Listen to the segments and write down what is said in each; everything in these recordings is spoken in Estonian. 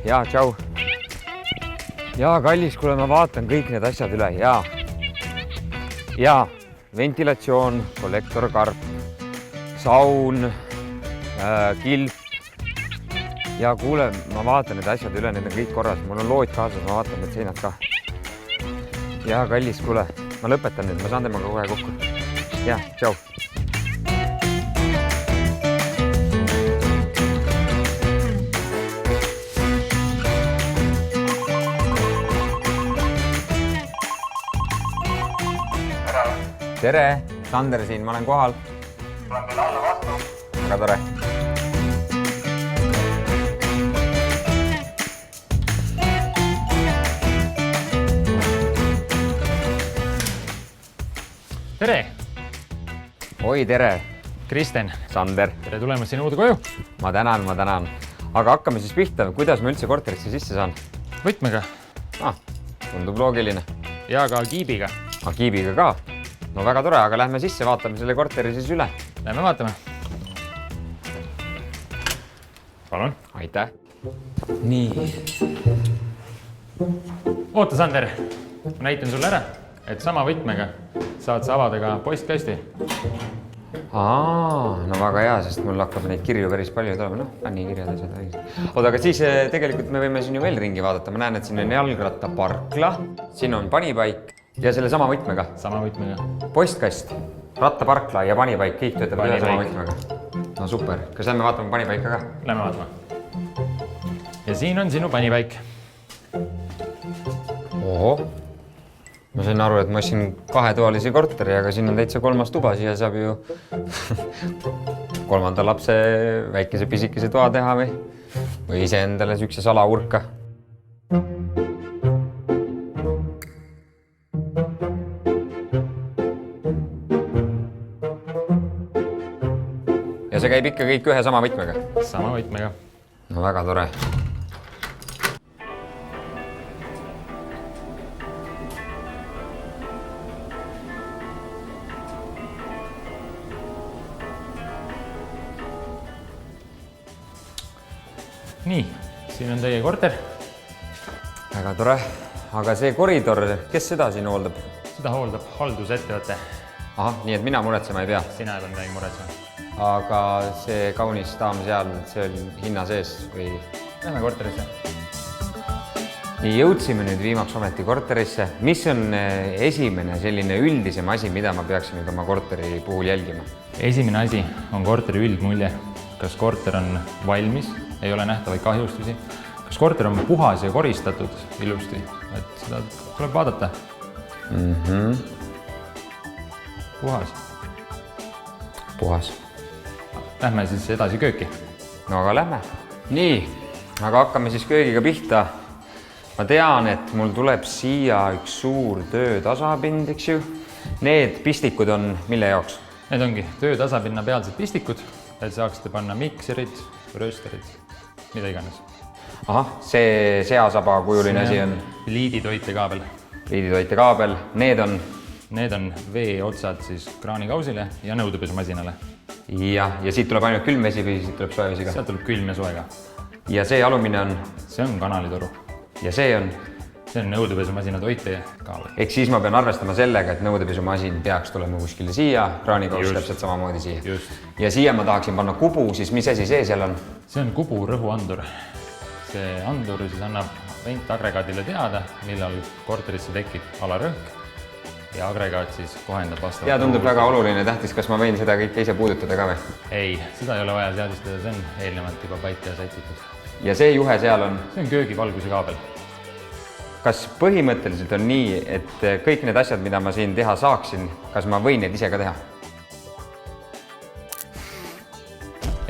Jaa, tšau. Jaa, kallis, kuule, ma vaatan kõik need asjad üle. Jaa, ventilatsioon, kollektorkarp, saun, kilp. Ja kuule, ma vaatan need asjad üle, need on kõik korras. Mul on lood kaasas, ma vaatan need seinad ka. Jaa, kallis, kuule, ma lõpetan nüüd, ma saan temaga kohe kokku. Jaa, tšau. Tere, Sander siin, ma olen kohal. Tulen teile alla vastu. Väga tore. Tere! Oi, tere. Kristen. Sander. Tere tulemast siin uude koju. Ma tänan. Aga hakkame siis pihta. Kuidas ma üldse korterisse sisse saan? Võtmega. Tundub loogiline. Ja ka kiibiga. Kiibiga ka? No väga tore, aga lähme sisse, vaatame selle korteri siis üle. Lähme vaatame. Palun. Aitäh. Nii. Oota, Sander. Ma näitan sulle ära, et sama võtmega saad sa avada ka postkasti. No väga hea, sest mul hakkab neid kirju päris palju tulema. Nii kirjad asjad. Oota, aga siis tegelikult me võime siin ju veel ringi vaadata. Ma näen, et siin on jalgrattaparkla, siin on panipaik ja selle sama võtmega. Sama võtmega. Postkast, rattaparkla ja panipaik, kõik töötab üle sama võtmega. No super. Kas lähme vaatame panipaika ka? Lähme vaatama. Ja siin on sinu panipaik. Oho. Ma sain aru, et ma ostsin 2-toalise korteri, aga siin on täitsa 3. tuba. Siia saab ju 3. lapse väikese pisikese toa teha või ise endale sükse salaurka. Ja see käib ikka kõik ühe sama võtmega? Sama võtmega. No väga tore. Nii, siin on teie korter. Väga tore. Aga see koridor, kes seda siin hooldab? Seda hooldab haldusettevõte. Ahah, nii et mina muretsema ei pea. Sina ei pea midagi muretsema. Aga see kaunis daam seal, see oli hinna sees või? Lähme korterisse. Nii jõudsime nüüd viimaks ometi korterisse. Mis on esimene selline üldisem asi, mida ma peaksin nüüd oma korteri puhul jälgima? Esimene asi on korteri üldmulje. Kas korter on valmis, ei ole nähtavaid kahjustusi? Kas korter on puhas ja koristatud ilusti? Et seda tuleb vaadata. Puhas. Puhas. Lähme siis edasi kööki. No aga lähme. Nii, aga hakkame siis köögiga pihta. Ma tean, et mul tuleb siia üks suur töötasapind, eks ju. Need pistikud on mille jaoks? Need ongi töötasapinna pealsed pistikud, et saaksite panna mikserid, röösterid, mida iganes. Ahah, see seasaba kujuline asi on? Liiditoitekaabel. Liiditoitekaabel. Need on vee otsad siis kraanikausile ja nõudepesumasinale. Ja siit tuleb ainult külm vesi või siit tuleb soe vesi ka? Sealt tuleb külm ja soe ka. Ja see alumine on? See on kanalitoru. Ja see on? See on nõudepesumasina toitekaabel. Ehk siis ma pean arvestama sellega, et nõudepesumasin peaks tulema kuskile siia, kraanikaus täpselt samamoodi siia. Just. Ja siia ma tahaksin panna kubu, siis mis asi see seal on? See on kubu rõhuandur. See andur siis annab ventagregaadile teada, millal korterisse tekib alarõhk ja agregaat siis kohendab vastavalt. Ja tundub väga oluline tähtis, kas ma võin seda kõike ise puudutada ka või? Ei, seda ei ole vaja seadistada, see on eelnevalt juba paika ja sätitud. Ja see juhe seal on? See on köögivalguse kaabel. Kas põhimõtteliselt on nii, et kõik need asjad, mida ma siin teha saaksin, kas ma võin need ise ka teha?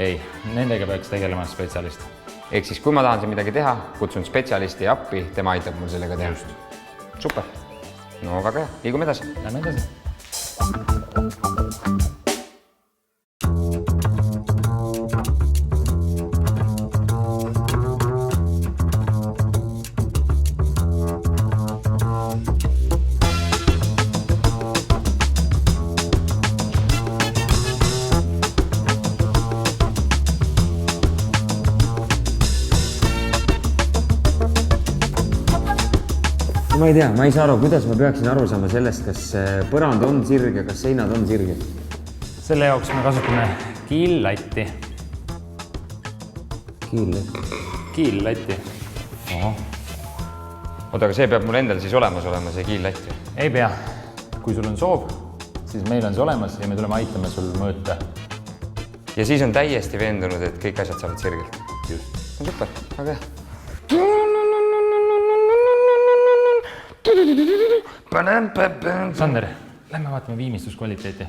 Ei, nendega peaks tegelema spetsialist. Ehk siis, kui ma tahan siin midagi teha, kutsun spetsialisti appi, tema aitab mul sellega teha. Super. No väga hea, liigume edasi. Lähme edasi. ma ei tea, ma ei saa aru, kuidas ma peaksin aru saama sellest, kas põrand on sirge, kas seinad on sirged. Selle jaoks me kasutame kiillatti. Kiillatti. Oota, aga see peab mul endal siis olemas olema, see kiillatt. Ei pea. Kui sul on soov, siis meil on see olemas ja me tuleme aitame sul mõõta. Ja siis on täiesti veendunud, et kõik asjad saavad sirgelt. Just. Super, aga Sander, lähme vaatame viimistluskvaliteeti.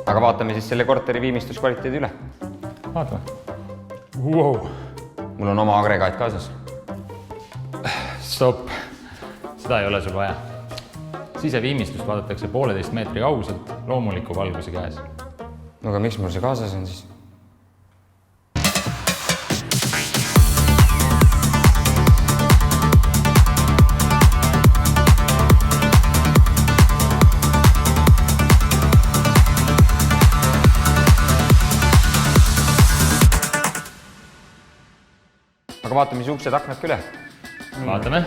Aga vaatame siis selle korteri viimistluskvaliteedi üle. Vaatame. Wow. Mul on oma agregaat kaasas. Stopp. Seda ei ole sul vaja. Siseviimistlust vaadatakse 1,5 meetri kauguselt loomuliku valguse käes. No aga miks mul see kaasas on siis? Aga vaatame siis uksed aknad üle. Vaatame.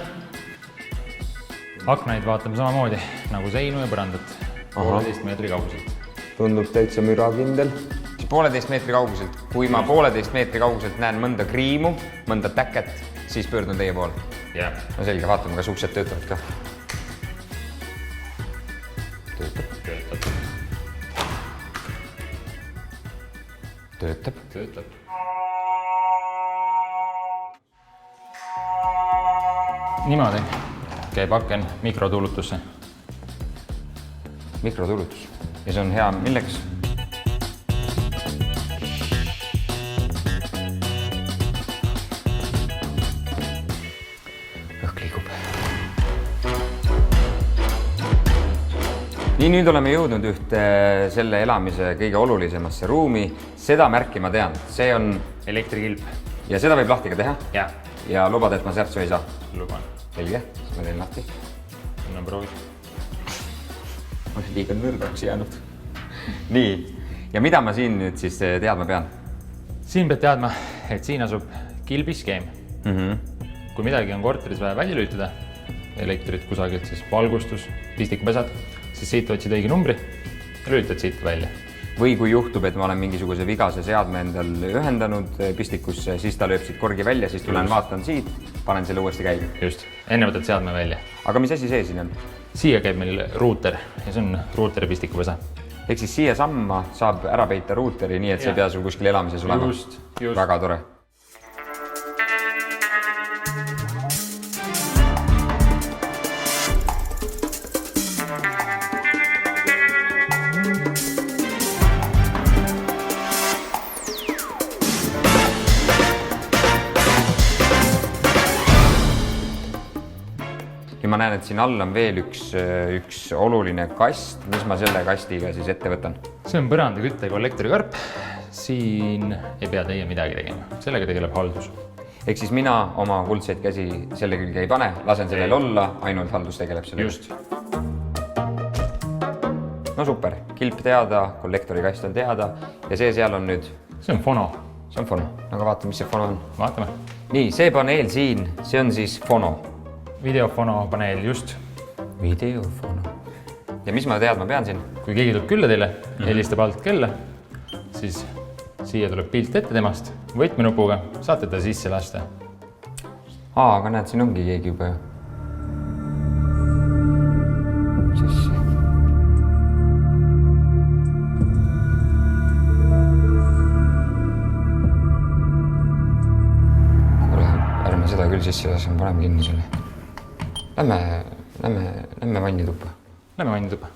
Aknaid vaatame samamoodi nagu seinu ja põrandat 1,5 meetri kauguselt. Tundub täitsa mürakindel. 1,5 meetri kauguselt. Kui ma 1,5 meetri kauguselt näen mõnda kriimu, mõnda täket, siis pöördun teie poole. Yeah. No selge, vaatame, kas uksed töötavad ka. Töötab. Niimoodi käib aken mikrotuulutusse. Mikrotuulutus. Ja see on hea milleks? Õhk liigub. Nii, nüüd oleme jõudnud ühte selle elamise kõige olulisemasse ruumi. Seda märki ma tean. See on elektrikilp. Ja seda võib lahti ka teha? Ja. Ja lubad, et ma särtsu ei saa? Luban. Selge, siis ma teen lahti. Anna proovi. Ma olen liiga nõrgaks jäänud. Nii, ja mida ma siin nüüd siis teadma pean? Siin pead teadma, et siin asub kilbiskeem. Kui midagi on korteris vaja välja lülitada, elektrit kusagilt, siis valgustus, pistikupesad, siis siit otsid õige numbri ja lülitad siit välja. Või kui juhtub, et ma olen mingisuguse vigase seadme endal ühendanud pistikusse, siis ta lööb siit korgi välja, siis tulen vaatan siit, panen selle uuesti käima. Just, enne võtad seadme välja. Aga mis asi see siin on? Siia käib meil ruuter ja see on ruuteri pistikupesa. Ehk siis siia samma saab ära peita ruuteri, nii et see ei pea sul kuskil elamises olema. Just. Väga tore. Ja ma näen, et siin all on veel üks oluline kast. Mis ma selle kastiga siis ette võtan? See on põranda kütte kollektorikarp. Siin ei pea teie midagi tegema. Sellega tegeleb haldus. Ehk siis mina oma kuldseid käsi selle külge ei pane, lasen sellel olla, ainult haldus tegeleb selle. Just. No super, kilp teada, kollektori kast on teada ja see seal on nüüd? See on fono. See on fono. Aga vaatame, mis see fono on. Vaatame. Nii, see paneel siin, see on siis fono. Videofono paneel, just. Videofono. Ja mis ma teadma pean siin? Kui keegi tuleb külla teile, helistab alt kella, siis siia tuleb pilt ette temast, võtmenupuga, saate ta sisse lasta. Aga näed, siin ongi keegi juba ju. Sisse. Kuule, ärme seda küll sisse lase, ma panem kinni selle. Lähme vannituppa. Lähme vannituppa.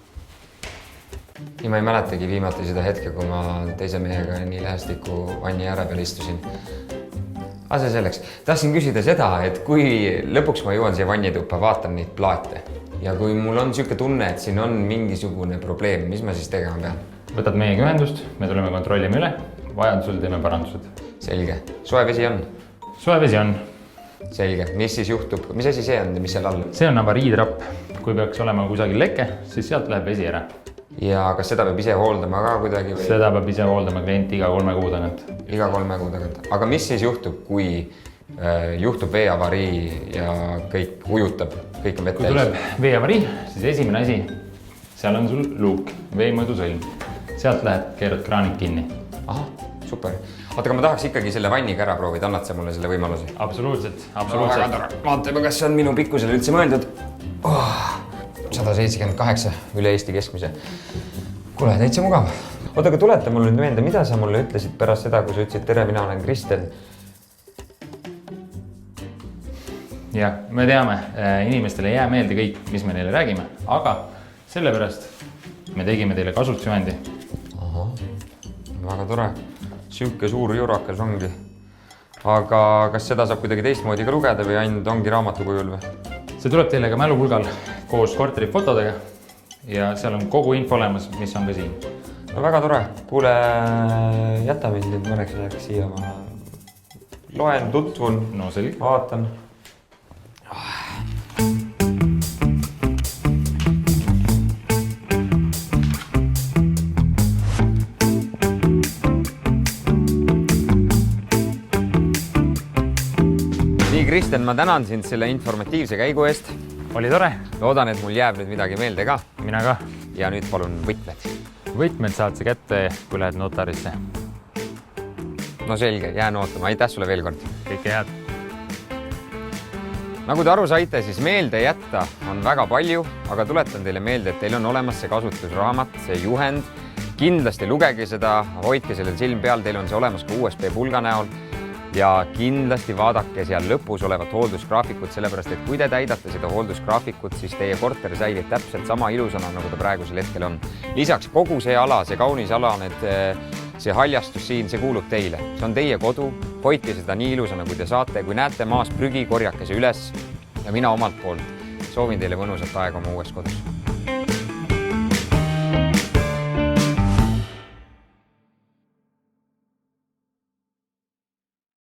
Nii ma ei mäletagi viimati seda hetke, kui ma teise mehega nii lähestiku vanni ääre peal istusin. Aga see selleks. Tahtsin küsida seda, et kui lõpuks ma jõuan siia vannituppa, vaatan neid plaate ja kui mul on siuke tunne, et siin on mingisugune probleem, mis ma siis tegema pean? Võtad meiega ühendust, me tuleme kontrollime üle, vajadusel teeme parandused. Selge. Soe vesi on? soe vesi on. Selge, mis siis juhtub, mis asi see on, mis seal all? See on avariitrapp. Kui peaks olema kusagil leke, siis sealt läheb vesi ära. Ja kas seda peab ise hooldama ka kuidagi? Või? Seda peab ise hooldama klient iga 3 kuu tagant. Iga 3 kuu tagant. Aga mis siis juhtub, kui juhtub veeavarii ja kõik ujutab, kõik on vett Kui tuleb veeavarii, siis esimene asi, seal on sul luuk, veemõõdusõlm. Sealt läheb, keerad kraanid kinni. Aha, super. Oota, aga ma tahaks ikkagi selle vanniga ära proovida, annad sa mulle selle võimalusi? Absoluutselt. Vaatame, kas see on minu pikkusele üldse mõeldud. 178 üle Eesti keskmise. Kuule, täitsa mugav. Oota, aga tuleta mulle nüüd meelde, mida sa mulle ütlesid pärast seda, kui sa ütlesid, tere, mina olen Kristen. Jah, me teame, inimestele ei jää meelde kõik, mis me neile räägime, aga sellepärast me tegime teile kasutusjuhendi. Aha, väga tore. Siuke suur jurakas ongi. Aga kas seda saab kuidagi teistmoodi ka lugeda või ainult ongi raamatu kujul või? See tuleb teile ka mälupulgal koos korteri fotodega ja seal on kogu info olemas, mis on ka siin. No väga tore. Kuule, jäta mind nüüd mõneks ajaks siia. Ma loen, tutvun, No selge. vaatan. Kristen, ma tänan sind selle informatiivse käigu eest. Oli tore. Loodan, et mul jääb nüüd midagi meelde ka. Mina ka. Ja nüüd palun võtmed. Võtmed saad sa kätte, kui lähed notarisse. No selge, jään ootama. Aitäh sulle veel kord. Kõike head. Nagu te aru saite, siis meelde jätta on väga palju, aga tuletan teile meelde, et teil on olemas see kasutusraamat, see juhend. Kindlasti lugege seda, hoidke sellel silm peal, teil on see olemas ka USB pulga näol. Ja kindlasti vaadake seal lõpus olevat hooldusgraafikut, sellepärast, et kui te täidate seda hooldusgraafikut, siis teie korter säilib täpselt sama ilusana, nagu ta praegusel hetkel on. Lisaks kogu see ala, see kaunis ala, see haljastus siin, see kuulub teile. See on teie kodu, hoidke seda nii ilusana, kui te saate. Kui näete maas prügi, korjake see üles ja mina omalt poolt soovin teile mõnusat aega oma uues kodus.